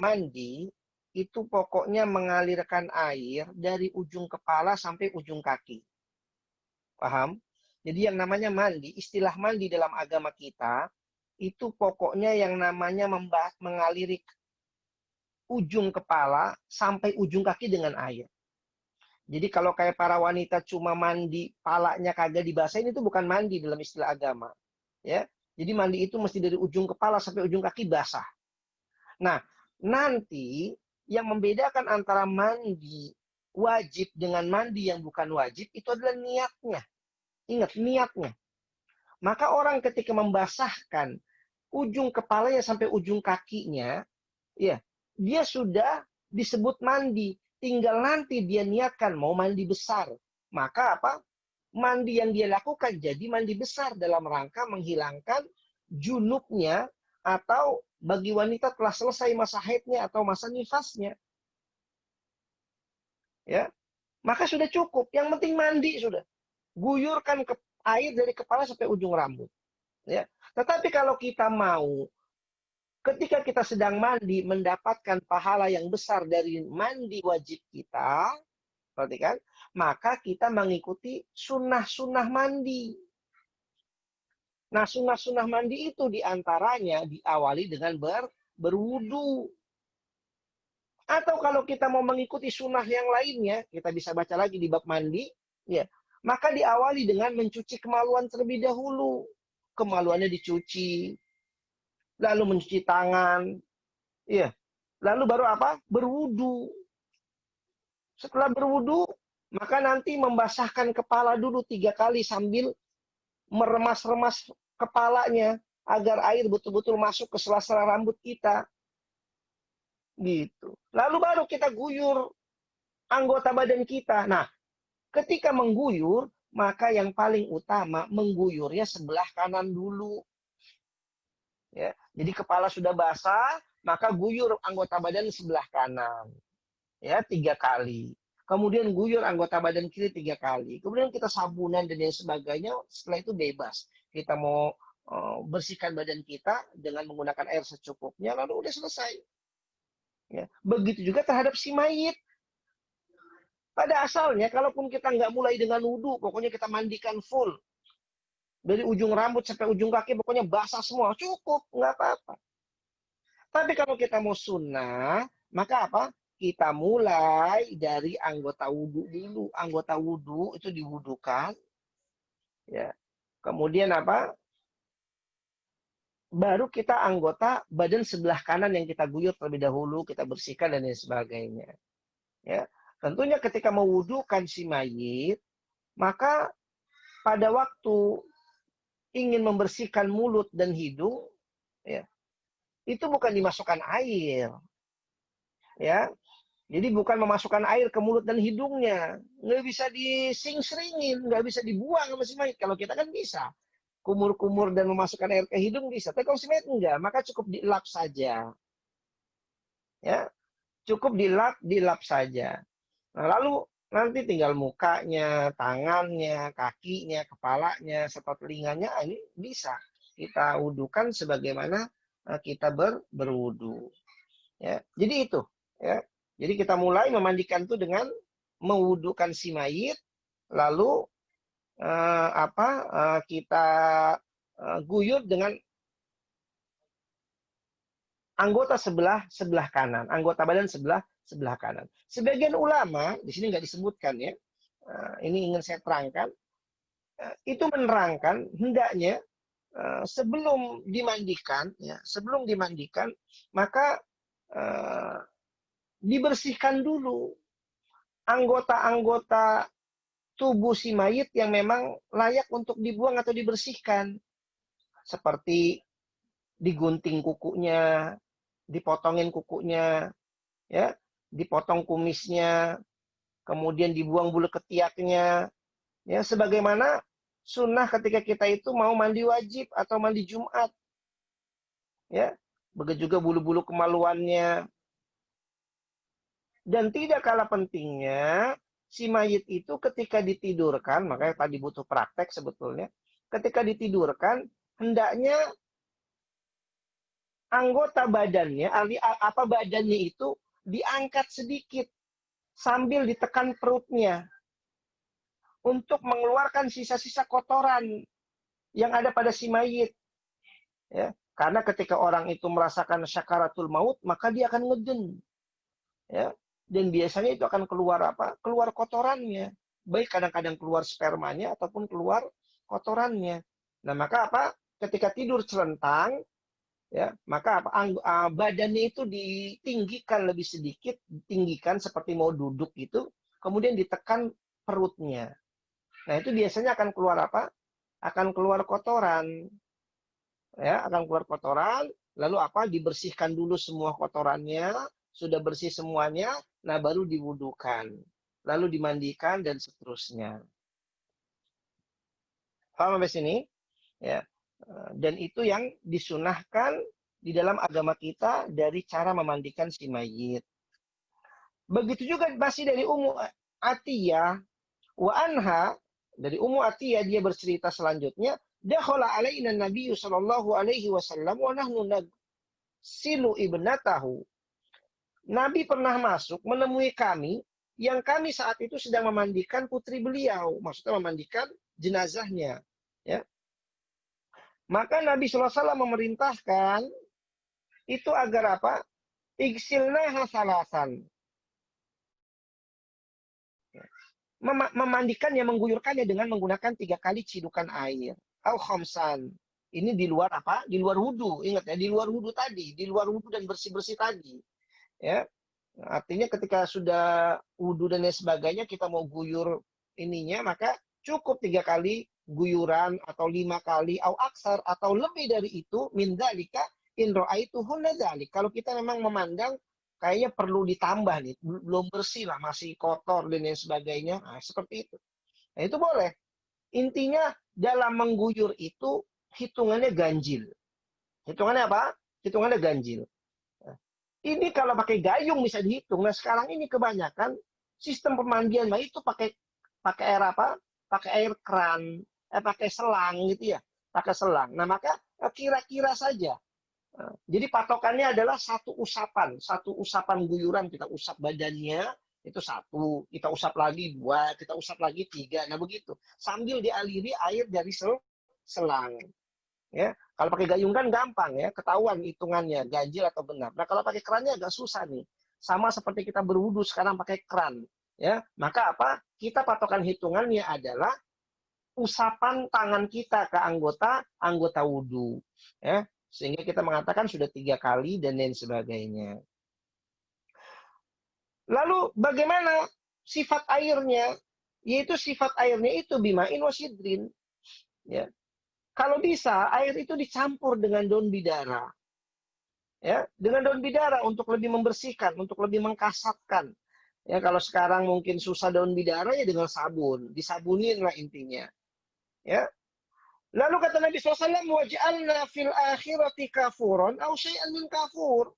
mandi itu pokoknya mengalirkan air dari ujung kepala sampai ujung kaki. Paham? Jadi yang namanya mandi, istilah mandi dalam agama kita, itu pokoknya yang namanya mengaliri ujung kepala sampai ujung kaki dengan air. Jadi kalau kayak para wanita cuma mandi, palanya kagak dibasahin, itu bukan mandi dalam istilah agama. Ya, jadi mandi itu mesti dari ujung kepala sampai ujung kaki basah. Nah, nanti yang membedakan antara mandi wajib dengan mandi yang bukan wajib, itu adalah niatnya. Ingat, niatnya. Maka orang ketika membasahkan ujung kepalanya sampai ujung kakinya, ya, dia sudah disebut mandi. Tinggal nanti dia niatkan mau mandi besar. Maka apa? Mandi yang dia lakukan jadi mandi besar dalam rangka menghilangkan junubnya atau bagi wanita telah selesai masa haidnya atau masa nifasnya. Ya. Maka sudah cukup. Yang penting mandi sudah. Guyurkan air dari kepala sampai ujung rambut. Ya. Tetapi kalau kita mau ketika kita sedang mandi mendapatkan pahala yang besar dari mandi wajib kita, perhatikan, maka kita mengikuti sunnah-sunnah mandi. Nah, sunnah-sunnah mandi itu diantaranya diawali dengan berwudu. Atau kalau kita mau mengikuti sunnah yang lainnya, kita bisa baca lagi di bab mandi, ya, maka diawali dengan mencuci kemaluan terlebih dahulu. Kemaluannya dicuci, lalu mencuci tangan, ya, lalu baru apa? Berwudu. Setelah berwudu, maka nanti membasahkan kepala dulu 3 kali sambil meremas-remas kepalanya agar air betul-betul masuk ke sela-sela rambut kita. Gitu. Lalu baru kita guyur anggota badan kita. Nah, ketika mengguyur, maka yang paling utama mengguyurnya sebelah kanan dulu. Ya, jadi kepala sudah basah, maka guyur anggota badan sebelah kanan. Ya, 3 kali. Kemudian guyur anggota badan kiri 3 kali. Kemudian kita sabunan dan lain sebagainya. Setelah itu bebas. Kita mau bersihkan badan kita dengan menggunakan air secukupnya, lalu udah selesai. Ya. Begitu juga terhadap si mayit. Pada asalnya, kalaupun kita nggak mulai dengan wudhu, pokoknya kita mandikan full. Dari ujung rambut sampai ujung kaki, pokoknya basah semua. Cukup, nggak apa-apa. Tapi kalau kita mau sunnah, maka apa? Kita mulai dari anggota wudhu dulu. Anggota wudhu itu diwudukan. Ya. Kemudian apa? Baru kita anggota badan sebelah kanan yang kita guyur terlebih dahulu, kita bersihkan dan lain sebagainya. Ya. Tentunya ketika mewudukan si mayit, maka pada waktu ingin membersihkan mulut dan hidung, ya, itu bukan dimasukkan air. Ya. Jadi bukan memasukkan air ke mulut dan hidungnya. Nggak bisa dising-seringin, nggak bisa dibuang sama si mayit. Kalau kita kan bisa. Kumur-kumur dan memasukkan air ke hidung bisa. Tapi kalau si mayit enggak, maka cukup dilap saja. Ya, cukup dilap saja. Nah, lalu nanti tinggal mukanya, tangannya, kakinya, kepalanya, serta telinganya, ini bisa kita wudukan sebagaimana kita berwudu. Ya, jadi itu. Ya. Jadi kita mulai memandikan itu dengan mewudukan si mayit, lalu kita guyur dengan anggota sebelah kanan, anggota badan sebelah kanan. Sebagian ulama di sini nggak disebutkan ya, ini ingin saya terangkan, itu menerangkan hendaknya sebelum dimandikan, ya, sebelum dimandikan maka dibersihkan dulu anggota-anggota tubuh si mayit yang memang layak untuk dibuang atau dibersihkan. Seperti digunting kukunya, dipotongin kukunya, ya, dipotong kumisnya, kemudian dibuang bulu ketiaknya, ya, sebagaimana sunnah ketika kita itu mau mandi wajib atau mandi Jumat, ya, begitu juga bulu-bulu kemaluannya. Dan tidak kalah pentingnya, si mayit itu ketika ditidurkan, makanya tadi butuh praktek sebetulnya, ketika ditidurkan, hendaknya anggota badannya, apa badannya itu diangkat sedikit sambil ditekan perutnya untuk mengeluarkan sisa-sisa kotoran yang ada pada si mayit. Ya, karena ketika orang itu merasakan syakaratul maut, maka dia akan ngeden. Ya, dan biasanya itu akan keluar apa? Keluar kotorannya. Baik kadang-kadang keluar spermanya ataupun keluar kotorannya. Nah, maka apa? Ketika tidur celentang, ya, maka apa? Badannya itu ditinggikan lebih sedikit, ditinggikan seperti mau duduk gitu, kemudian ditekan perutnya. Nah, itu biasanya akan keluar apa? Akan keluar kotoran. Ya, akan keluar kotoran, lalu apa? Dibersihkan dulu semua kotorannya, sudah bersih semuanya, nah baru diwudukan. Lalu dimandikan dan seterusnya. Paham sampai sini? Ya. Dan itu yang disunahkan di dalam agama kita dari cara memandikan si mayit. Begitu juga masih dari Ummu Atiyah wa anha, dari Ummu Atiyah dia bercerita selanjutnya, dakhala alaina Nabi sallallahu alaihi wasallam wa nahnu nagsilu ibnatahu. Nabi pernah masuk menemui kami yang kami saat itu sedang memandikan putri beliau, maksudnya memandikan jenazahnya, ya. Maka Nabi sallallahu alaihi wasallam memerintahkan itu agar apa? Igsilnaha salasan. Memandikannya, mengguyurkannya dengan menggunakan 3 kali cidukan air. Au khamsan. Ini di luar apa? Di luar wudu. Ingat ya, di luar wudu tadi. Di luar wudu dan bersih-bersih tadi. Ya. Artinya ketika sudah wudu dan lain sebagainya, kita mau guyur ininya, maka cukup 3 kali guyuran atau 5 kali, au aksar, atau lebih dari itu, min dzalika in ra'aituhu dzalik. Kalau kita memang memandang kayaknya perlu ditambah nih, belum bersih lah, masih kotor dan lain sebagainya. Nah, seperti itu. Nah, itu boleh. Intinya dalam mengguyur itu hitungannya ganjil. Hitungannya apa? Hitungannya ganjil. Nah, ini kalau pakai gayung bisa dihitung. Nah, sekarang ini kebanyakan sistem pemandian itu pakai air apa? Pakai air keran, pakai selang gitu ya. Pakai selang. Nah, maka kira-kira saja. Jadi patokannya adalah satu usapan guyuran, kita usap badannya itu 1, kita usap lagi 2, kita usap lagi 3, nah begitu. Sambil dialiri air dari selang. Ya, kalau pakai gayung kan gampang ya, ketahuan hitungannya ganjil atau benar. Nah kalau pakai kerannya agak susah nih. Sama seperti kita berwudu sekarang pakai keran. Ya, maka apa? Kita patokan hitungannya adalah usapan tangan kita ke anggota wudu. Ya, sehingga kita mengatakan sudah 3 kali dan lain sebagainya. Lalu bagaimana sifat airnya? Yaitu sifat airnya itu bima'in wasidrin. Ya. Kalau bisa air itu dicampur dengan daun bidara. Ya, dengan daun bidara untuk lebih membersihkan, untuk lebih mengkasatkan. Ya, kalau sekarang mungkin susah daun bidara ya dengan sabun, disabunin lah intinya. Ya. Lalu kata Nabi SAW, waj'alna fil akhirati kafuron au syai'an min kafur.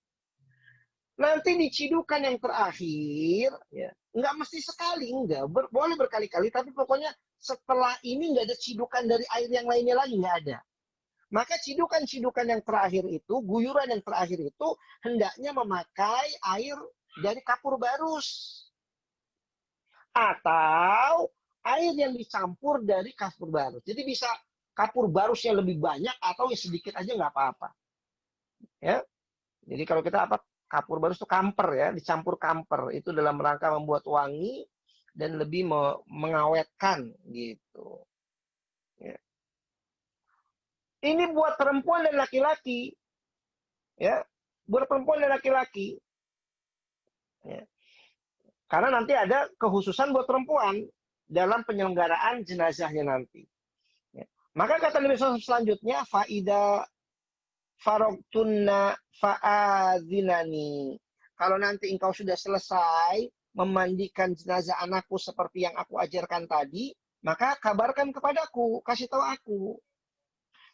Nanti dicidukan yang terakhir, ya. Nggak mesti sekali, enggak. Boleh berkali-kali, tapi pokoknya setelah ini nggak ada cidukan dari air yang lainnya lagi, nggak ada. Maka cidukan-cidukan yang terakhir itu, guyuran yang terakhir itu, hendaknya memakai air dari kapur barus. Atau air yang dicampur dari kapur barus. Jadi bisa kapur barusnya lebih banyak atau sedikit aja nggak apa-apa. Ya. Jadi kalau kita apa? Kapur barus itu kamper ya, dicampur kamper. Itu dalam rangka membuat wangi dan lebih mengawetkan gitu. Ya. Ini buat perempuan dan laki-laki. Ya, buat perempuan dan laki-laki. Ya. Karena nanti ada kekhususan buat perempuan dalam penyelenggaraan jenazahnya nanti. Ya. Maka kata Nabi SAW selanjutnya, faida farogtunna fa'adzinani. Kalau nanti engkau sudah selesai memandikan jenazah anakku seperti yang aku ajarkan tadi, maka kabarkan kepadaku, kasih tahu aku.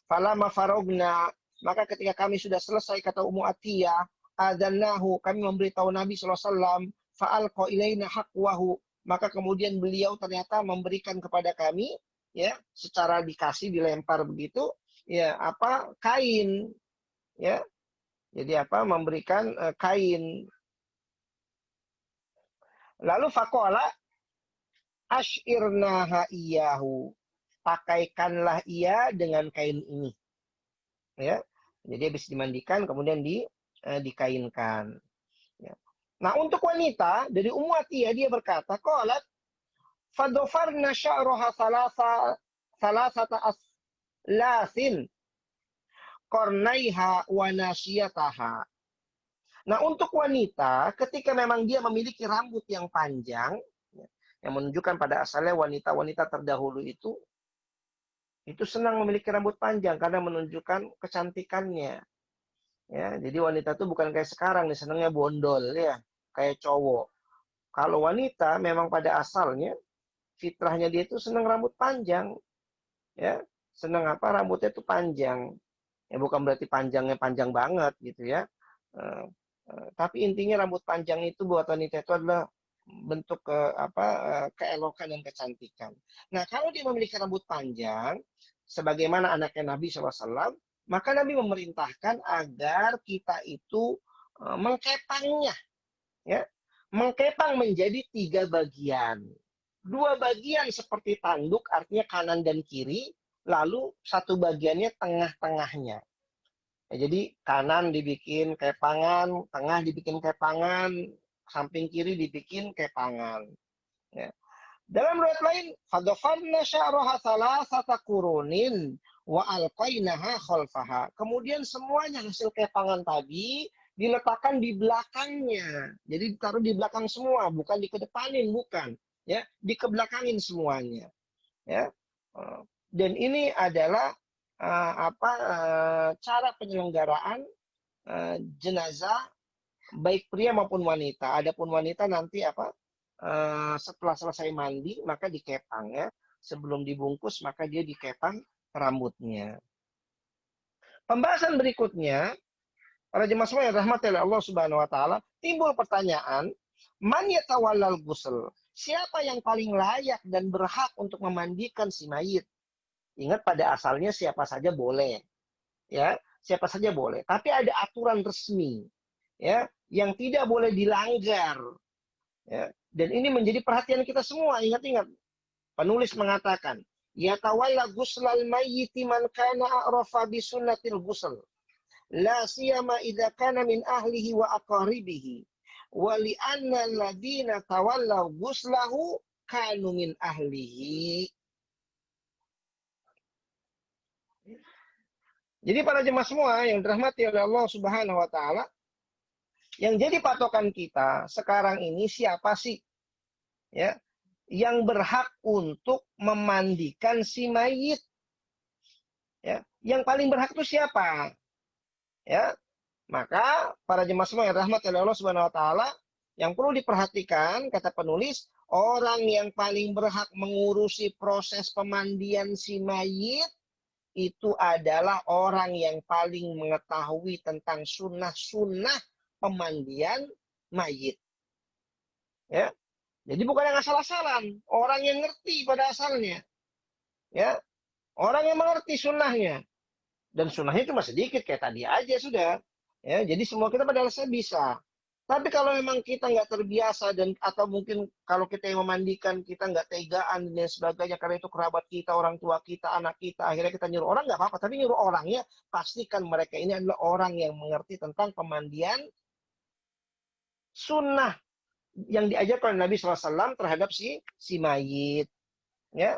Falama farogna, maka ketika kami sudah selesai, kata Ummu Atiyah, adzannahu, kami memberitahu Nabi SAW, fa'alqa ilaina haqwahu, maka kemudian beliau ternyata memberikan kepada kami, ya, secara dikasih, dilempar begitu, ya, apa, kain, ya, Jadi apa? Memberikan kain. Lalu faqala asyirnaha iyahu. Pakaikanlah ia dengan kain ini. Ya. Jadi habis dimandikan kemudian dikainkan. Ya. Nah, untuk wanita dari Ummu Atiyah dia berkata, qalat fadofarna sya'raha salasata aslasin qarnaiha wa nasiyataha. Nah, untuk wanita ketika memang dia memiliki rambut yang panjang, yang menunjukkan pada asalnya wanita-wanita terdahulu itu senang memiliki rambut panjang karena menunjukkan kecantikannya. Ya, jadi wanita itu bukan kayak sekarang nih senangnya bondol ya, kayak cowok. Kalau wanita memang pada asalnya fitrahnya dia itu senang rambut panjang. Ya, senang apa? Rambutnya itu panjang. Ya bukan berarti panjangnya panjang banget gitu ya. Tapi intinya rambut panjang itu buat wanita itu adalah bentuk keelokan dan kecantikan. Nah, kalau dia memiliki rambut panjang, sebagaimana anaknya Nabi SAW, maka Nabi memerintahkan agar kita itu mengkepangnya, ya, mengkepang menjadi 3 bagian. 2 bagian seperti tanduk, artinya kanan dan kiri, lalu 1 bagiannya tengah-tengahnya. Ya, jadi kanan dibikin kepangan, tengah dibikin kepangan, samping kiri dibikin kepangan. Ya. Dalam riwayat lain, fadhafarna sya'raha salasata qurunin wa alqainaha khalfaha. Kemudian semuanya hasil kepangan tadi diletakkan di belakangnya. Jadi ditaruh di belakang semua, bukan dikedepanin, bukan. Ya, dikebelakangin semuanya. Ya. Dan ini adalah cara penyelenggaraan jenazah baik pria maupun wanita. Adapun wanita nanti setelah selesai mandi maka dikepang ya. Sebelum dibungkus maka dia dikepang rambutnya. Pembahasan berikutnya, para jemaah semua yang rahmati oleh Allah Subhanahu wa taala, timbul pertanyaan, man yatawallal ghusl? Siapa yang paling layak dan berhak untuk memandikan si mayit? Ingat pada asalnya siapa saja boleh. Ya, siapa saja boleh. Tapi ada aturan resmi ya yang tidak boleh dilanggar. Ya, dan ini menjadi perhatian kita semua. Ingat-ingat. Penulis mengatakan, yatawalla ghuslal mayyiti man kana a'rafa bi sunnatil ghusl. La siyama idza kana min ahlihi wa aqaribihi. Wa li anna alladziina tawallaw ghuslahu kanu min ahlihi. Jadi para jemaah semua yang dirahmati oleh Allah Subhanahu wa taala, yang jadi patokan kita sekarang ini siapa sih ya yang berhak untuk memandikan si mayit? Ya, yang paling berhak itu siapa? Ya. Maka para jemaah semua yang dirahmati oleh Allah Subhanahu wa taala, yang perlu diperhatikan kata penulis, orang yang paling berhak mengurusi proses pemandian si mayit itu adalah orang yang paling mengetahui tentang sunnah-sunnah pemandian mayit. Ya. Jadi bukan yang asal-asalan, orang yang ngerti pada asalnya. Ya. Orang yang mengerti sunnahnya. Dan sunnahnya cuma sedikit, kayak tadi aja sudah. Ya, jadi semua kita pada asalnya bisa. Tapi kalau memang kita nggak terbiasa dan atau mungkin kalau kita yang memandikan kita nggak tegaan dan sebagainya karena itu kerabat kita, orang tua kita, anak kita, akhirnya kita nyuruh orang nggak apa-apa, tapi nyuruh orangnya pastikan mereka ini adalah orang yang mengerti tentang pemandian sunnah yang diajarkan oleh Nabi SAW terhadap si mayit. Ya.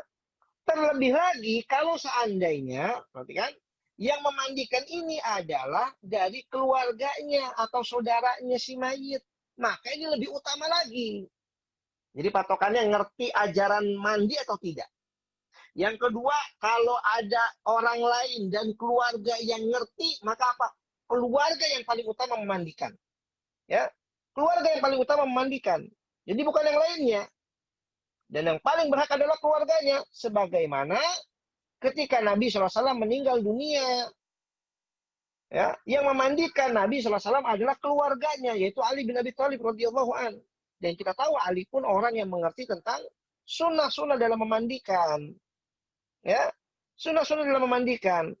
Terlebih lagi kalau seandainya, perhatikan, yang memandikan ini adalah dari keluarganya atau saudaranya si mayit. Maka ini lebih utama lagi. Jadi patokannya ngerti ajaran mandi atau tidak. Yang kedua, kalau ada orang lain dan keluarga yang ngerti, maka apa? Keluarga yang paling utama memandikan. Ya, keluarga yang paling utama memandikan. Jadi bukan yang lainnya. Dan yang paling berhak adalah keluarganya. Sebagaimana ketika Nabi SAW meninggal dunia, ya, yang memandikan Nabi SAW adalah keluarganya, yaitu Ali bin Abi Thalib radhiyallahu an. Dan kita tahu Ali pun orang yang mengerti tentang sunnah-sunnah dalam memandikan. Ya, sunnah-sunnah dalam memandikan.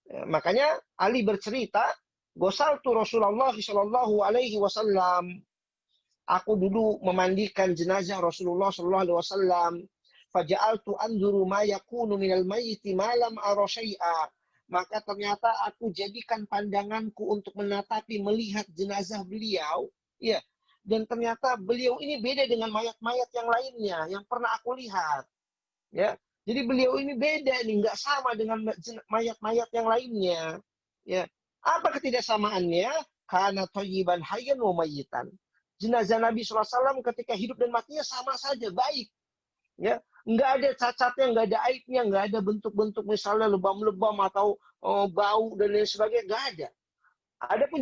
Ya, makanya Ali bercerita Ghasaltu Rasulullah sallallahu alaihi wasallam. Aku dulu memandikan jenazah Rasulullah sallallahu alaihi wasallam. Faja'altu anzuru ma yakunu minal mayyiti ma lam ara syai'a. Maka ternyata aku jadikan pandanganku untuk menatapi melihat jenazah beliau, ya. Dan ternyata beliau ini beda dengan mayat-mayat yang lainnya yang pernah aku lihat, ya. Jadi beliau ini beda nih, nggak sama dengan mayat-mayat yang lainnya, ya. Apa ketidaksamaannya? Karena thayyiban hayyan wa mayyitan. Jenazah Nabi SAW ketika hidup dan matinya sama saja, baik, ya. Nggak ada cacatnya, nggak ada aibnya, nggak ada bentuk-bentuk misalnya lebam-lebam atau bau dan lain sebagainya, nggak ada. Adapun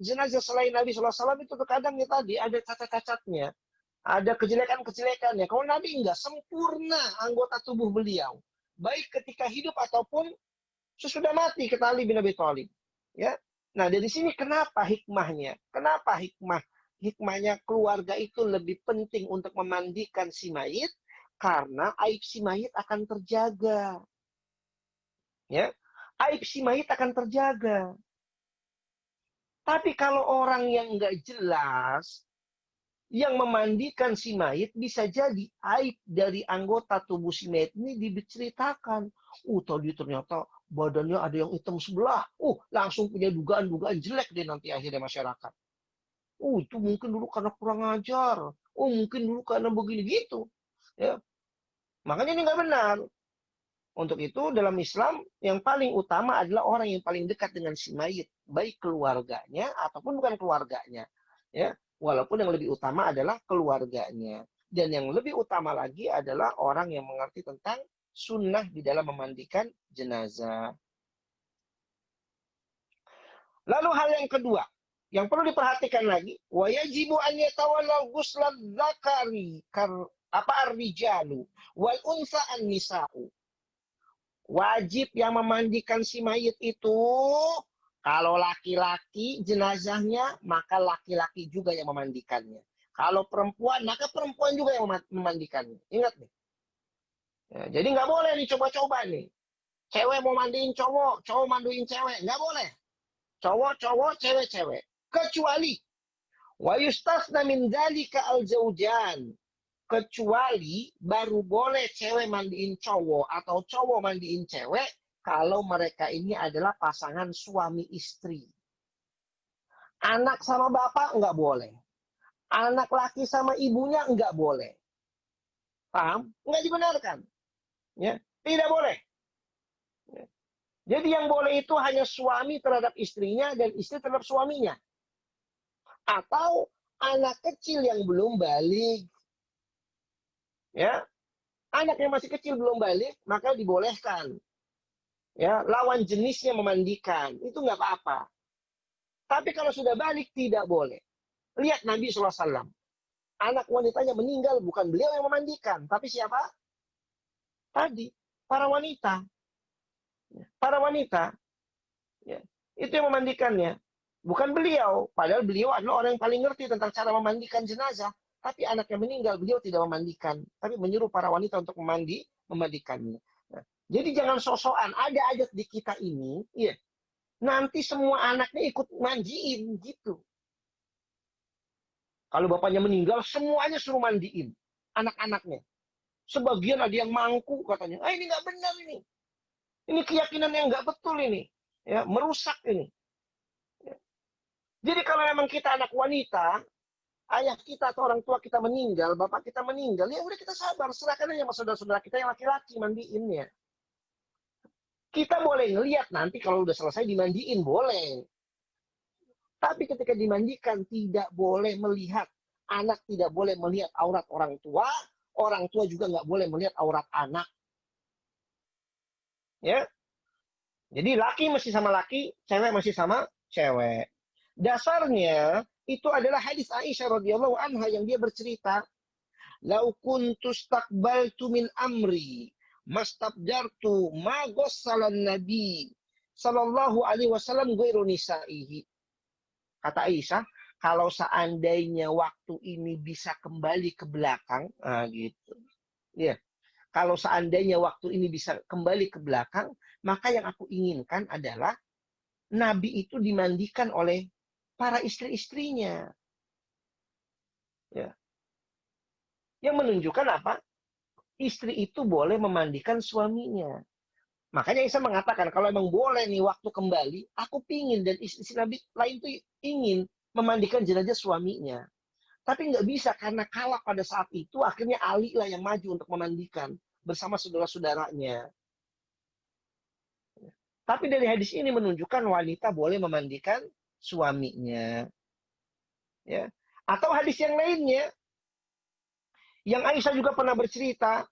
jenazah selain Nabi SAW itu terkadang ya tadi ada cacat-cacatnya, ada kejelekan-kejelekannya. Kalau Nabi enggak, sempurna anggota tubuh beliau, baik ketika hidup ataupun sesudah mati, kata Ali bin Abi Thalib. Ya, nah dari sini kenapa hikmahnya? Kenapa hikmahnya keluarga itu lebih penting untuk memandikan si mayit? Karena aib si mayit akan terjaga. Ya, aib si mayit akan terjaga. Tapi kalau orang yang nggak jelas, yang memandikan si mayit, bisa jadi aib dari anggota tubuh si mayit ini diceritakan. Tadi ternyata badannya ada yang hitam sebelah. Langsung punya dugaan-dugaan jelek deh nanti akhirnya masyarakat. Itu mungkin dulu karena kurang ajar. Mungkin dulu karena begini gitu. Ya, makanya ini nggak benar. Untuk itu dalam Islam yang paling utama adalah orang yang paling dekat dengan si mayit, baik keluarganya ataupun bukan keluarganya. Ya, walaupun yang lebih utama adalah keluarganya. Dan yang lebih utama lagi adalah orang yang mengerti tentang sunnah di dalam memandikan jenazah. Lalu hal yang kedua, yang perlu diperhatikan lagi, wajibu an yatawalla ghuslan dzakari ar-rijalu wal unsa an-nisa'u. Wajib yang memandikan si mayit itu, kalau laki-laki jenazahnya, maka laki-laki juga yang memandikannya. Kalau perempuan, maka perempuan juga yang memandikannya. Ingat nih. Ya, jadi nggak boleh nih coba-coba nih. Cewek mau mandiin cowok, cowok mandiin cewek. Nggak boleh. Cowok-cowok, cewek-cewek. Kecuali, wa yustasna min dzalika al-zaujan. Kecuali baru boleh cewek mandiin cowok atau cowok mandiin cewek kalau mereka ini adalah pasangan suami istri. Anak sama bapak nggak boleh. Anak laki sama ibunya nggak boleh. Paham? Nggak dibenarkan. Ya, tidak boleh. Ya. Jadi yang boleh itu hanya suami terhadap istrinya dan istri terhadap suaminya. Atau anak kecil yang belum balik. Ya, anak yang masih kecil belum balik, maka dibolehkan. Ya, lawan jenisnya memandikan, itu nggak apa-apa. Tapi kalau sudah balik, tidak boleh. Lihat Nabi SAW. Anak wanitanya meninggal, bukan beliau yang memandikan. Tapi siapa? Tadi, para wanita. Para wanita. Ya, itu yang memandikannya. Bukan beliau. Padahal beliau adalah orang yang paling ngerti tentang cara memandikan jenazah. Tapi anaknya meninggal, beliau tidak memandikan. Tapi menyuruh para wanita untuk memandikannya. Nah, jadi jangan sok-sokan. Ada adat di kita ini, ya, nanti semua anaknya ikut mandiin gitu. Kalau bapaknya meninggal, semuanya suruh mandiin anak-anaknya. Sebagian ada yang mangku katanya. Ini nggak benar ini. Ini keyakinan yang nggak betul ini. Ya, merusak ini. Ya. Jadi kalau memang kita anak wanita, ayah kita atau orang tua kita meninggal, bapak kita meninggal, ya udah kita sabar, serahkan aja sama saudara-saudara kita yang laki-laki mandiinnya. Kita boleh ngelihat nanti kalau udah selesai dimandiin, boleh. Tapi ketika dimandikan tidak boleh melihat. Anak tidak boleh melihat aurat orang tua juga nggak boleh melihat aurat anak. Ya, jadi laki masih sama laki, cewek masih sama cewek. Dasarnya itu adalah hadis Aisyah radhiyallahu anha yang dia bercerita, "Lau kuntu staqbaltu min amri, mastabdartu ma ghassalan nabi sallallahu alaihi wasallam ghairu nisaihi." Kata Aisyah, kalau seandainya waktu ini bisa kembali ke belakang, gitu. Ya, kalau seandainya waktu ini bisa kembali ke belakang, maka yang aku inginkan adalah Nabi itu dimandikan oleh para istri-istrinya. Ya. Yang menunjukkan apa? Istri itu boleh memandikan suaminya. Makanya Isa mengatakan, kalau emang boleh nih waktu kembali, aku pingin, dan istri Nabi lain tuh ingin memandikan jenazah suaminya. Tapi nggak bisa, karena kalah pada saat itu, akhirnya Ali lah yang maju untuk memandikan bersama saudara-saudaranya. Tapi dari hadis ini menunjukkan wanita boleh memandikan suaminya. Ya. Atau hadis yang lainnya, yang Aisyah juga pernah bercerita,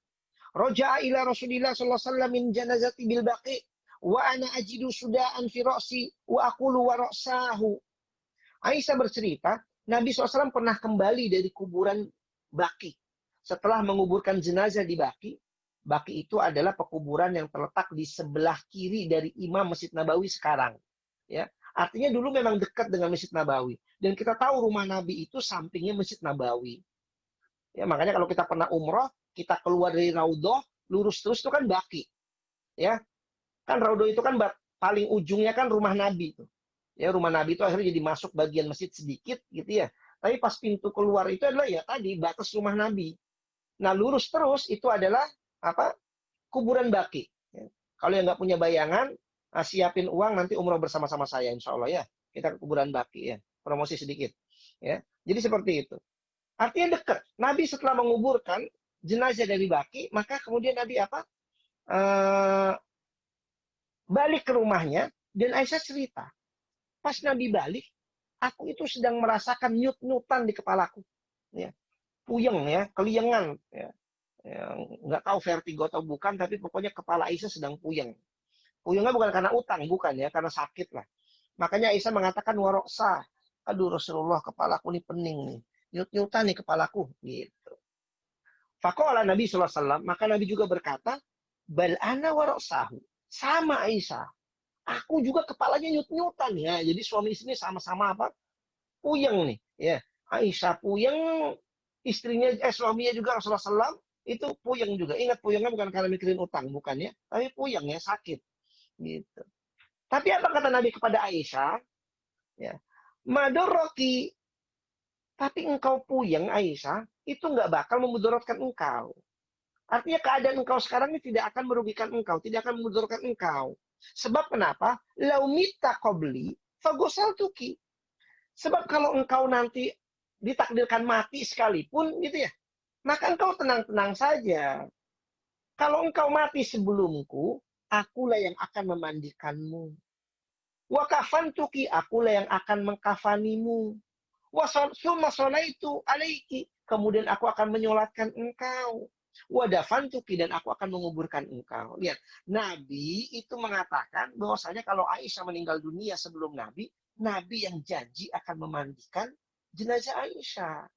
Roja'a ila Rasulillah sallallahu alaihi wasallam min janazati bil baqi wa ana ajidu sudaan fi ra'si wa aqulu wa ra'sahu. Aisyah bercerita, Nabi SAW pernah kembali dari kuburan Baqi. Setelah menguburkan jenazah di Baqi, Baqi itu adalah pekuburan yang terletak di sebelah kiri dari Imam Masjid Nabawi sekarang. Ya, artinya dulu memang dekat dengan Masjid Nabawi. Dan kita tahu rumah Nabi itu sampingnya Masjid Nabawi. Ya, makanya kalau kita pernah umroh, kita keluar dari Raudhoh, lurus terus itu kan Baqi. Ya, kan Raudhoh itu kan paling ujungnya kan rumah Nabi tuh. Ya, rumah Nabi itu akhirnya jadi masuk bagian masjid sedikit gitu ya. Tapi pas pintu keluar itu adalah ya tadi batas rumah Nabi. Nah, lurus terus itu adalah apa? Kuburan Baqi. Ya. Kalau yang nggak punya bayangan, siapin uang nanti umroh bersama-sama saya insya Allah ya. Kita ke kuburan Baqi ya. Promosi sedikit. Ya. Jadi seperti itu. Artinya dekat. Nabi setelah menguburkan jenazah dari Baqi, maka kemudian Nabi apa? Balik ke rumahnya, dan Aisyah cerita. Pas Nabi balik, aku itu sedang merasakan nyut-nyutan di kepalaku. Ya. Puyeng ya, keliengan. Ya. Ya, nggak tahu vertigo atau bukan, tapi pokoknya kepala Aisyah sedang puyeng. Puyengnya bukan karena utang, bukan ya, karena sakit lah. Makanya Aisyah mengatakan waroksa. Aduh Rasulullah, kepalaku ini pening nih. Nyut-nyutan nih kepalaku. Gitu. Faqala Nabi SAW, maka Nabi juga berkata, bal ana waroksahu. Sama Aisyah. Aku juga kepalanya nyut-nyutan ya. Jadi suami istri sama-sama apa? Puyeng nih. Ya. Aisyah puyeng, istrinya suaminya juga Rasulullah SAW itu puyeng juga. Ingat puyengnya bukan karena mikirin utang, bukan ya. Tapi puyeng ya, sakit. Gitu. Tapi apa kata Nabi kepada Aisyah? Ya. Madoroki, tapi engkau puyeng Aisyah, itu nggak bakal memudaratkan engkau. Artinya keadaan engkau sekarang ini tidak akan merugikan engkau, tidak akan memudaratkan engkau. Sebab kenapa? Laumita qabli fagosal tuki. Sebab kalau engkau nanti ditakdirkan mati sekalipun gitu ya, maka engkau tenang-tenang saja. Kalau engkau mati sebelumku, akulah yang akan memandikanmu. Wa kafantuki, akulah yang akan mengkafanimu. Wa summa sholaitu alaiki, kemudian aku akan menyolatkan engkau. Wadafantuki, dan aku akan menguburkan engkau. Lihat, Nabi itu mengatakan bahwasanya kalau Aisyah meninggal dunia sebelum Nabi, Nabi yang janji akan memandikan jenazah Aisyah.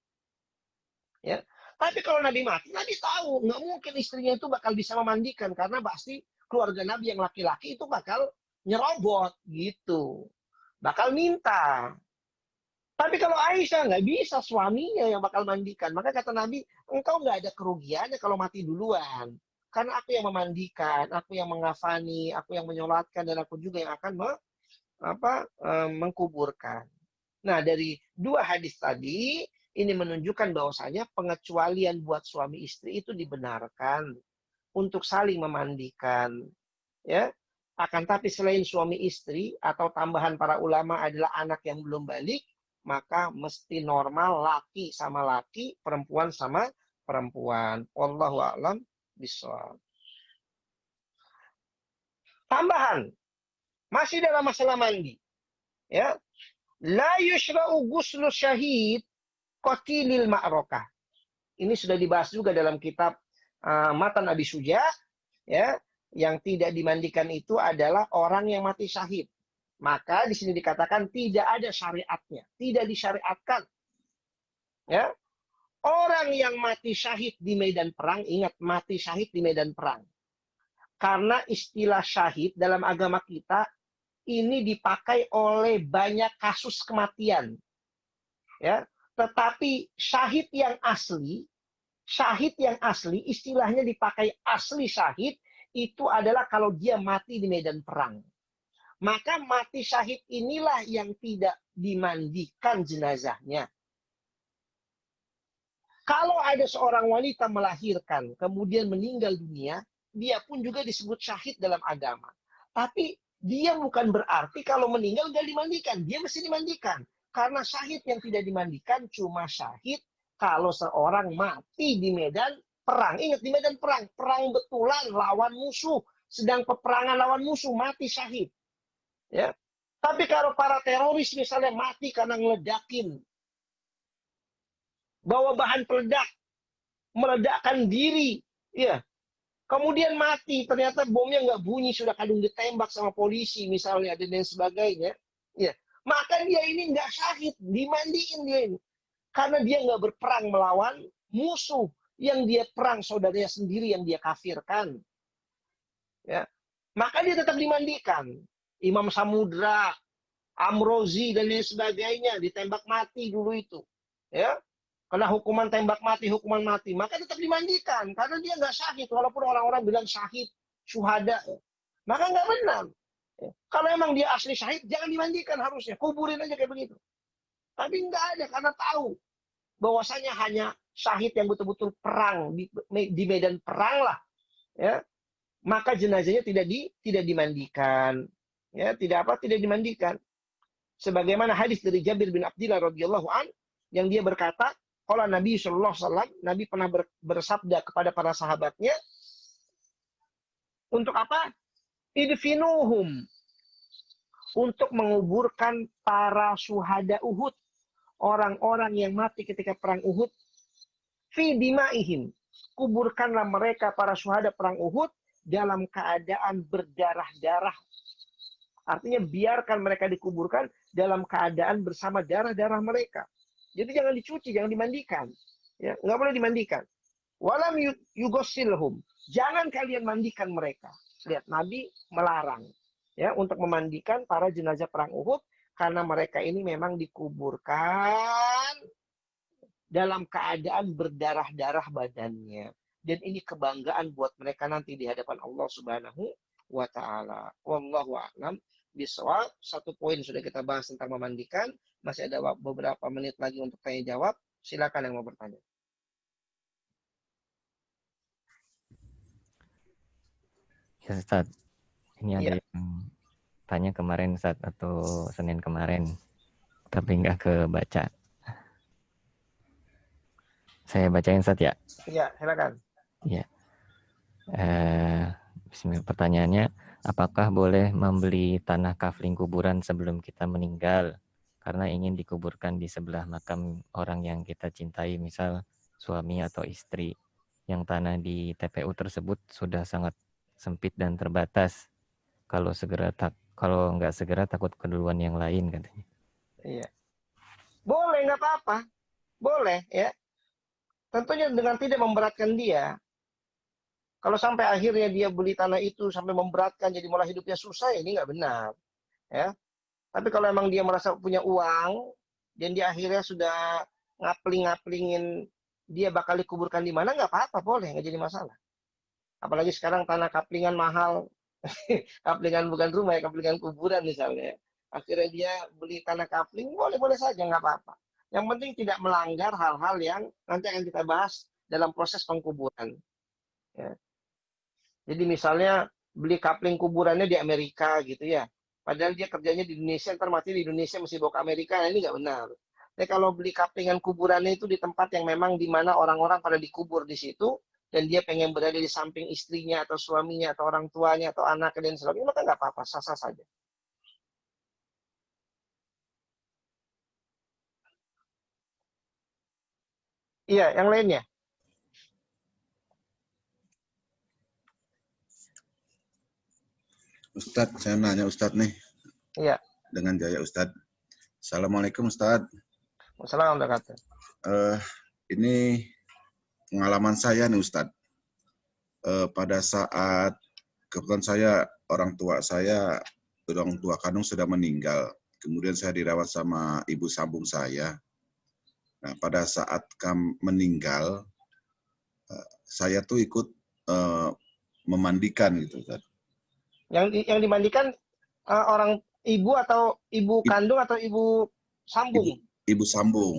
Ya. Tapi kalau Nabi mati, Nabi tahu nggak mungkin istrinya itu bakal bisa memandikan, karena pasti keluarga Nabi yang laki-laki itu bakal nyerobot gitu, bakal minta. Tapi kalau Aisyah nggak bisa, suaminya yang bakal mandikan. Maka kata Nabi, engkau nggak ada kerugiannya kalau mati duluan. Karena aku yang memandikan, aku yang mengafani, aku yang menyolatkan, dan aku juga yang akan mengkuburkan. Nah, dari dua hadis tadi, ini menunjukkan bahwasanya pengecualian buat suami istri itu dibenarkan untuk saling memandikan. Ya. Akan tapi selain suami istri atau tambahan para ulama adalah anak yang belum balik, maka mesti normal laki sama laki, perempuan sama perempuan. Wallahu a'lam bishawab. Tambahan, masih dalam masalah mandi. Ya. La yushra'u ghuslu syahid qatilil ma'rakah. Ini sudah dibahas juga dalam kitab Matan Abi Syuja, ya. Yang tidak dimandikan itu adalah orang yang mati syahid. Maka di sini dikatakan tidak ada syariatnya, tidak disyariatkan. Ya, orang yang mati syahid di medan perang, ingat mati syahid di medan perang. Karena istilah syahid dalam agama kita ini dipakai oleh banyak kasus kematian. Ya, tetapi syahid yang asli istilahnya dipakai asli syahid itu adalah kalau dia mati di medan perang. Maka mati syahid inilah yang tidak dimandikan jenazahnya. Kalau ada seorang wanita melahirkan, kemudian meninggal dunia, dia pun juga disebut syahid dalam agama. Tapi dia bukan berarti kalau meninggal nggak dimandikan. Dia mesti dimandikan. Karena syahid yang tidak dimandikan cuma syahid kalau seorang mati di medan perang. Ingat, di medan perang. Perang betulan lawan musuh. Sedang peperangan lawan musuh, mati syahid. Ya. Tapi kalau para teroris misalnya mati karena ngeledakin, bawa bahan peledak, meledakkan diri, ya, kemudian mati, ternyata bomnya nggak bunyi, sudah kadung ditembak sama polisi misalnya, dan lain sebagainya, ya, maka dia ini nggak syahid, dimandiin dia ini. Karena dia nggak berperang melawan musuh, yang dia perang saudaranya sendiri yang dia kafirkan. Ya. Maka dia tetap dimandikan. Imam Samudra, Amrozi, dan lain sebagainya, ditembak mati dulu itu. Ya. Kena hukuman tembak mati, hukuman mati. Maka tetap dimandikan. Karena dia nggak syahid. Walaupun orang-orang bilang syahid, syuhada. Maka nggak benar. Kalau emang dia asli syahid, jangan dimandikan harusnya. Kuburin aja kayak begitu. Tapi nggak ada, karena tahu bahwasanya hanya syahid yang betul-betul perang, di medan perang lah. Ya. Maka jenazahnya tidak dimandikan. Ya, tidak dimandikan. Sebagaimana hadis dari Jabir bin Abdillah radhiyallahu an, yang dia berkata, kalau Nabi Shallallahu Alaihi Wasallam, Nabi pernah bersabda kepada para sahabatnya, untuk apa? Idfinuhum, untuk menguburkan para syuhada Uhud, orang-orang yang mati ketika perang Uhud, fi dimaihim, kuburkanlah mereka para syuhada perang Uhud dalam keadaan berdarah-darah. Artinya biarkan mereka dikuburkan dalam keadaan bersama darah-darah mereka. Jadi jangan dicuci, jangan dimandikan. Ya, nggak boleh dimandikan. Walam yugossilhum. Jangan kalian mandikan mereka. Lihat, Nabi melarang ya untuk memandikan para jenazah perang Uhud karena mereka ini memang dikuburkan dalam keadaan berdarah-darah badannya. Dan ini kebanggaan buat mereka nanti di hadapan Allah Subhanahu wa taala. Wallahu a'lam bishawab. Satu poin sudah kita bahas tentang memandikan. Masih ada beberapa menit lagi untuk tanya jawab. Silakan yang mau bertanya. Ya Ustaz, ini ada yang tanya kemarin Ustaz, atau Senin kemarin, tapi nggak kebaca. Saya bacain Ustaz ya? Iya, silakan. Iya. Bismillah. Pertanyaannya, apakah boleh membeli tanah kafling kuburan sebelum kita meninggal karena ingin dikuburkan di sebelah makam orang yang kita cintai, misal suami atau istri, yang tanah di TPU tersebut sudah sangat sempit dan terbatas. Kalau nggak segera takut keduluan yang lain katanya. Iya. Boleh, nggak apa-apa. Boleh ya. Tentunya dengan tidak memberatkan dia. Kalau sampai akhirnya dia beli tanah itu sampai memberatkan, jadi malah hidupnya susah, ini nggak benar. Ya. Tapi kalau emang dia merasa punya uang, dan dia akhirnya sudah ngapling-ngaplingin dia bakal dikuburkan di mana, nggak apa-apa, boleh, nggak jadi masalah. Apalagi sekarang tanah kaplingan mahal, kaplingan bukan rumah ya, kaplingan kuburan misalnya. Akhirnya dia beli tanah kapling, boleh-boleh saja, nggak apa-apa. Yang penting tidak melanggar hal-hal yang nanti akan kita bahas dalam proses pengkuburan. Ya. Jadi misalnya beli kapling kuburannya di Amerika gitu ya. Padahal dia kerjanya di Indonesia, ntar mati di Indonesia mesti bawa ke Amerika, nah ini nggak benar. Tapi kalau beli kaplingan kuburannya itu di tempat yang memang di mana orang-orang pada dikubur di situ, dan dia pengen berada di samping istrinya atau suaminya atau orang tuanya atau anaknya dan sebagainya, maka nggak apa-apa, sah-sah saja. Iya, yang lainnya. Ustadz, saya nanya Ustadz nih. Iya. Dengan Jaya Ustadz. Assalamualaikum Ustadz. Wassalamualaikum warahmatullahi wabarakatuh. Ini pengalaman saya nih Ustadz. Pada saat kebetulan saya, orang tua kandung sudah meninggal. Kemudian saya dirawat sama ibu sambung saya. Nah, pada saat meninggal, saya tuh ikut memandikan gitu Ustadz. Yang dimandikan orang ibu atau ibu I- kandung atau ibu Ibu, sambung? ibu sambung.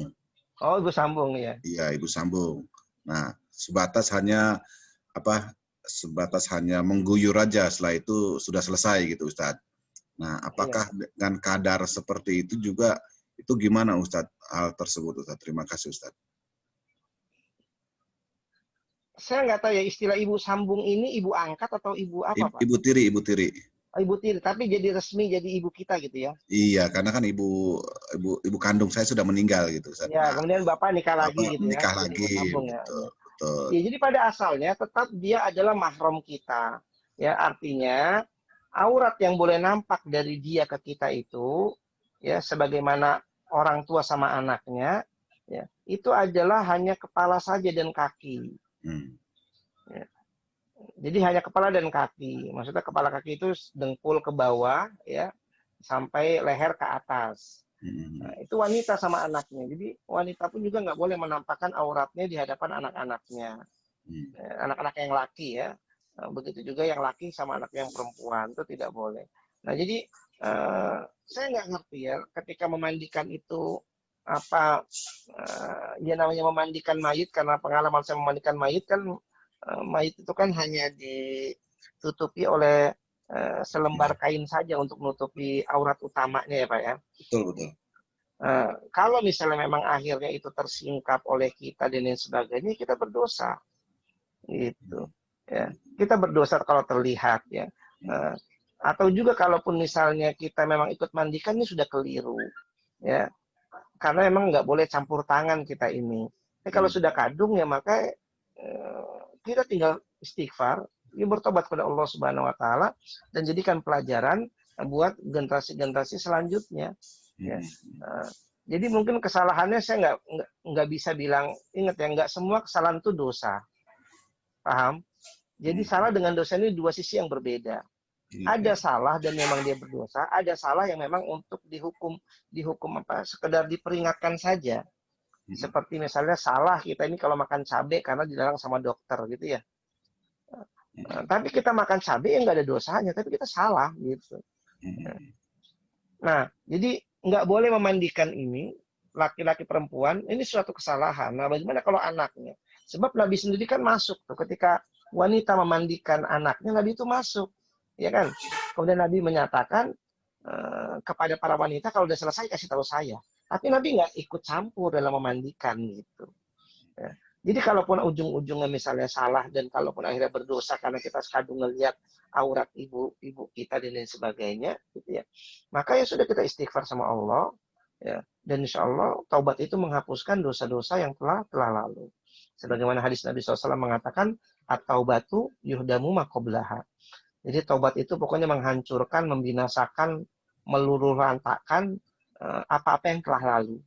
Oh, ibu sambung ya. Iya, ibu sambung. Nah, sebatas hanya apa? Sebatas hanya mengguyur aja, setelah itu sudah selesai gitu, Ustadz. Nah, Iya. apakah dengan kadar seperti itu juga, itu gimana Ustadz hal tersebut, Ustadz? Terima kasih, Ustadz. Saya nggak tahu ya istilah ibu sambung ini ibu angkat atau ibu apa, Pak? Ibu tiri, ibu tiri. Oh, ibu tiri, tapi jadi resmi jadi ibu kita gitu ya. Iya, karena kan ibu kandung saya sudah meninggal gitu, Ustadz. Ya, Nah, kemudian Bapak nikah apa lagi gitu ya. menikah Jadi ibu lagi, sambung ya. betul, Ya. betul. Ya, jadi pada asalnya tetap dia adalah mahram kita. Ya, artinya aurat yang boleh nampak dari dia ke kita itu ya sebagaimana orang tua sama anaknya ya, itu adalah hanya kepala saja dan kaki. Hmm. Ya. Jadi hanya kepala dan kaki. Maksudnya kepala kaki itu dengkul ke bawah ya sampai leher ke atas. Nah, itu wanita sama anaknya. Jadi wanita pun juga nggak boleh menampakkan auratnya di hadapan anak-anaknya. Anak-anak yang laki ya. Begitu juga yang laki sama anak yang perempuan itu tidak boleh. Nah jadi saya nggak ngerti ya ketika memandikan itu apa ya namanya memandikan mayit, karena pengalaman saya memandikan mayit kan mayit itu kan hanya ditutupi oleh selembar kain saja untuk menutupi aurat utamanya ya Pak ya. Betul, betul. Kalau misalnya memang akhirnya itu tersingkap oleh kita dan lain sebagainya, kita berdosa, gitu. Ya, kita berdosa kalau terlihat ya. Atau juga kalaupun misalnya kita memang ikut mandikan ini sudah keliru, ya. Karena memang nggak boleh campur tangan kita ini. Kalau sudah kadung ya maka kita tinggal istighfar, ya bertobat kepada Allah Subhanahu Wa Taala dan jadikan pelajaran buat generasi-generasi selanjutnya. Ya. Jadi mungkin kesalahannya saya nggak bisa bilang, ingat ya nggak semua kesalahan itu dosa, paham? Jadi salah dengan dosa ini dua sisi yang berbeda. Ada salah dan memang dia berdosa, ada salah yang memang untuk dihukum apa? Sekedar diperingatkan saja. Seperti misalnya salah kita ini kalau makan cabai karena dilarang sama dokter gitu ya. Tapi kita makan cabai yang nggak ada dosanya, tapi kita salah gitu. Nah, jadi nggak boleh memandikan ini laki-laki perempuan, ini suatu kesalahan. Nah, bagaimana kalau anaknya? Sebab Nabi sendiri kan masuk tuh ketika wanita memandikan anaknya, Nabi itu masuk, ya kan? Kemudian Nabi menyatakan kepada para wanita kalau udah selesai kasih tahu saya. Tapi Nabi nggak ikut campur dalam memandikan gitu. Ya. Jadi kalaupun ujung-ujungnya misalnya salah dan kalaupun akhirnya berdosa karena kita sekadung ngelihat aurat ibu kita dan lain sebagainya, gitu ya. Maka ya sudah kita istighfar sama Allah, ya. Dan insya Allah taubat itu menghapuskan dosa-dosa yang telah lalu. Sebagaimana hadis Nabi SAW mengatakan, at-taubatu yuhdamu maqoblaha. Jadi taubat itu pokoknya menghancurkan, membinasakan, meluluh lantakkan apa-apa yang telah lalu.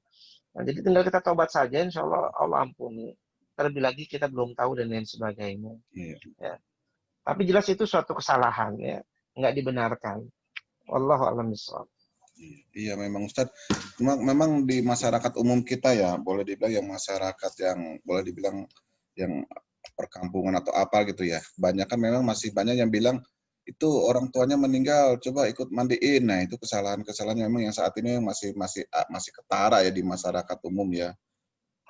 Nah, jadi tinggal kita taubat saja, insya Allah Allah ampuni. Terlebih lagi kita belum tahu dan lain sebagainya. Ya. Tapi jelas itu suatu kesalahan ya, nggak dibenarkan. Wallahu a'lam bishawab. Iya memang Ustadz. Memang di masyarakat umum kita ya, boleh dibilang yang masyarakat yang boleh dibilang yang perkampungan atau apa gitu ya. Banyak kan memang masih banyak yang bilang itu orang tuanya meninggal, coba ikut mandiin. Nah itu kesalahan-kesalahan memang yang saat ini masih ketara ya di masyarakat umum ya.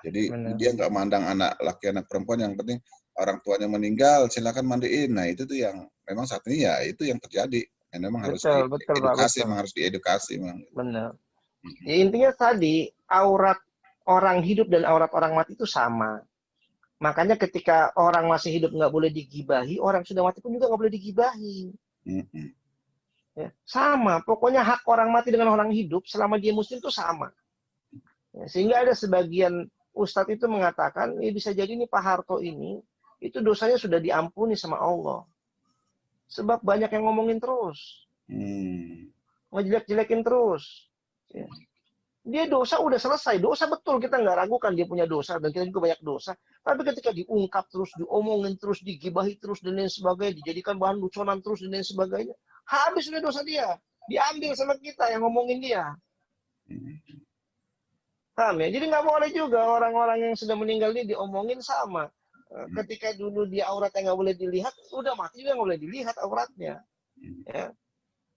Jadi dia nggak mandang anak laki anak perempuan, yang penting orang tuanya meninggal silakan mandiin. Nah itu tuh yang memang saat ini ya itu yang terjadi. Dan memang harus diedukasi, memang harus diedukasi. Benar. Ya, intinya tadi aurat orang hidup dan aurat orang mati itu sama. Makanya ketika orang masih hidup nggak boleh digibahi, orang sudah mati pun juga nggak boleh digibahi. Ya, sama, pokoknya hak orang mati dengan orang hidup selama dia muslim itu sama. Ya, sehingga ada sebagian ustadz itu mengatakan, bisa jadi nih Pak Harto ini, itu dosanya sudah diampuni sama Allah. Sebab banyak yang ngomongin terus. Ngejelek-jelekin terus. Ya. Dia dosa udah selesai. Dosa betul, kita nggak ragukan dia punya dosa. Dan kita juga banyak dosa. Tapi ketika diungkap terus, diomongin terus, digibahi terus, dan lain sebagainya, dijadikan bahan lucunan terus, dan lain sebagainya, habis udah dosa dia. Diambil sama kita yang ngomongin dia. Paham ya? Jadi nggak boleh juga orang-orang yang sudah meninggal ini diomongin sama. Ketika dulu dia aurat yang nggak boleh dilihat, udah mati juga nggak boleh dilihat auratnya. Ya.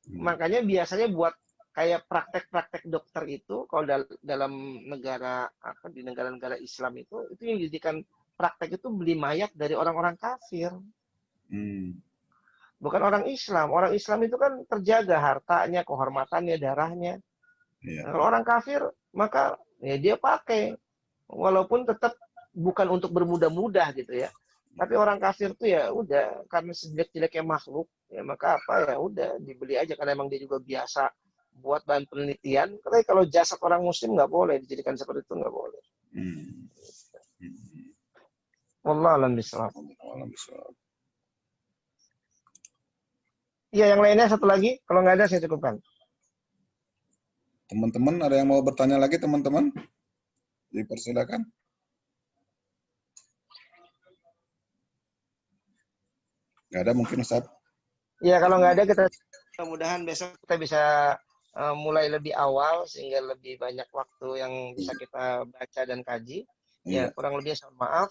Makanya biasanya buat kayak praktek-praktek dokter itu kalau dalam negara apa di negara-negara Islam itu yang dijadikan praktek itu beli mayat dari orang-orang kafir. Bukan orang Islam. Orang Islam itu kan terjaga hartanya, kehormatannya, darahnya. Iya. Kalau orang kafir maka ya dia pakai walaupun tetap bukan untuk bermudah-mudah gitu ya. Tapi orang kafir tuh ya udah karena sejelek-jeleknya makhluk ya maka apa ya udah dibeli aja karena emang dia juga biasa buat bahan penelitian. Tapi kalau jasad orang muslim nggak boleh dijadikan seperti itu, nggak boleh. Wallahu a'lam bishawab. Iya, yang lainnya satu lagi. Kalau nggak ada saya cukupkan. Teman-teman ada yang mau bertanya lagi teman-teman? Dipersilakan. Nggak ada mungkin Ustaz? Ya kalau nggak ada kita mudah-mudahan besok kita bisa mulai lebih awal sehingga lebih banyak waktu yang bisa kita baca dan kaji. Ya kurang lebih mohon maaf.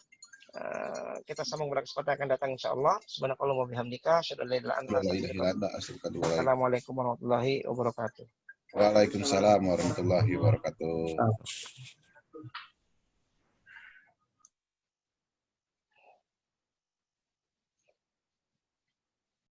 Kita sambung pada kesempatan yang akan datang insyaallah. Subhanakallah wa bihamdika asyhadu an la ilaha illa anta astaghfiruka wa atubu ilaik. Assalamualaikum warahmatullahi wabarakatuh. Waalaikumsalam warahmatullahi wabarakatuh.